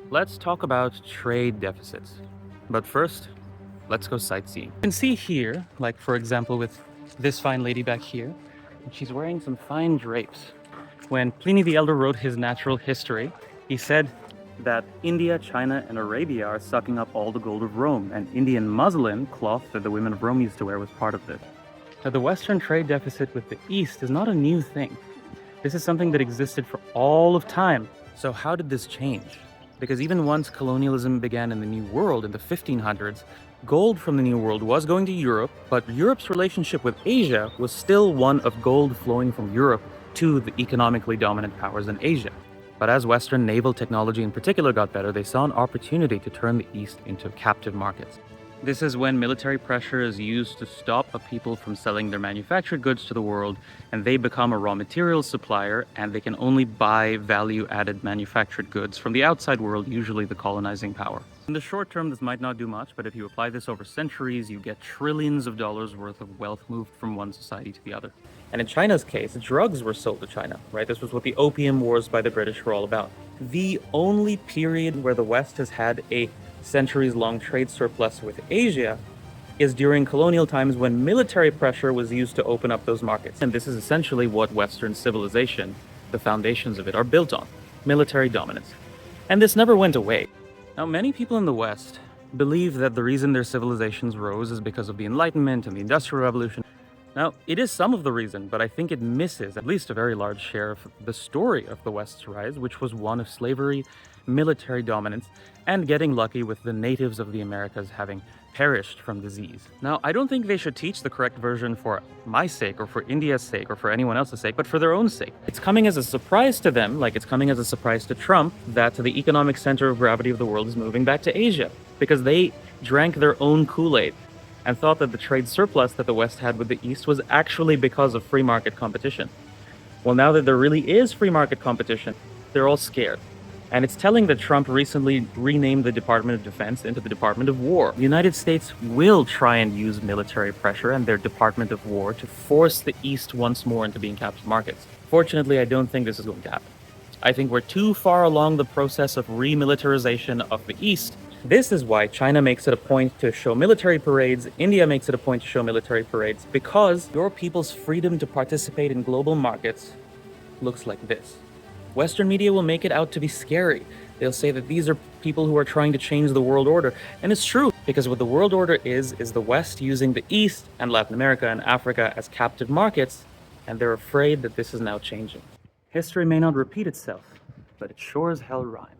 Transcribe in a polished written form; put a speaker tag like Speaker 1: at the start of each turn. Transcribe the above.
Speaker 1: Let's talk about trade deficits. But first, let's go sightseeing. You can see here, like for example with this fine lady back here, she's wearing some fine drapes. When Pliny the Elder wrote his natural history, he said that India, China, and Arabia are sucking up all the gold of Rome, and Indian muslin cloth that the women of Rome used to wear was part of this. Now, the Western trade deficit with the East is not a new thing. This is something that existed for all of time. So how did this change? Because even once colonialism began in the New World in the 1500s, gold from the New World was going to Europe, but Europe's relationship with Asia was still one of gold flowing from Europe to the economically dominant powers in Asia. But as Western naval technology in particular got better, they saw an opportunity to turn the East into captive markets. This is when military pressure is used to stop a people from selling their manufactured goods to the world, and they become a raw materials supplier, and they can only buy value-added manufactured goods from the outside world, usually the colonizing power. In the short term, this might not do much, but if you apply this over centuries, you get trillions of dollars worth of wealth moved from one society to the other. And in China's case, drugs were sold to China, right? This was what the Opium Wars by the British were all about. The only period where the West has had a centuries-long trade surplus with Asia is during colonial times when military pressure was used to open up those markets. And this is essentially what Western civilization, the foundations of it, are built on: military dominance. And this never went away. Now, many people in the West believe that the reason their civilizations rose is because of the Enlightenment and the Industrial Revolution. Now, it is some of the reason, but I think it misses at least a very large share of the story of the West's rise, which was one of slavery, military dominance, and getting lucky with the natives of the Americas having perished from disease. Now, I don't think they should teach the correct version for my sake, or for India's sake, or for anyone else's sake, but for their own sake. It's coming as a surprise to them, like it's coming as a surprise to Trump, that the economic center of gravity of the world is moving back to Asia, because they drank their own Kool-Aid and thought that the trade surplus that the West had with the East was actually because of free market competition. Well, now that there really is free market competition, they're all scared. And it's telling that Trump recently renamed the Department of Defense into the Department of War. The United States will try and use military pressure and their Department of War to force the East once more into being captive markets. Fortunately, I don't think this is going to happen. I think we're too far along the process of remilitarization of the East. This is why China makes it a point to show military parades, India makes it a point to show military parades, because your people's freedom to participate in global markets looks like this. Western media will make it out to be scary. They'll say that these are people who are trying to change the world order. And it's true, because what the world order is the West using the East and Latin America and Africa as captive markets, and they're afraid that this is now changing. History may not repeat itself, but it sure as hell rhymes.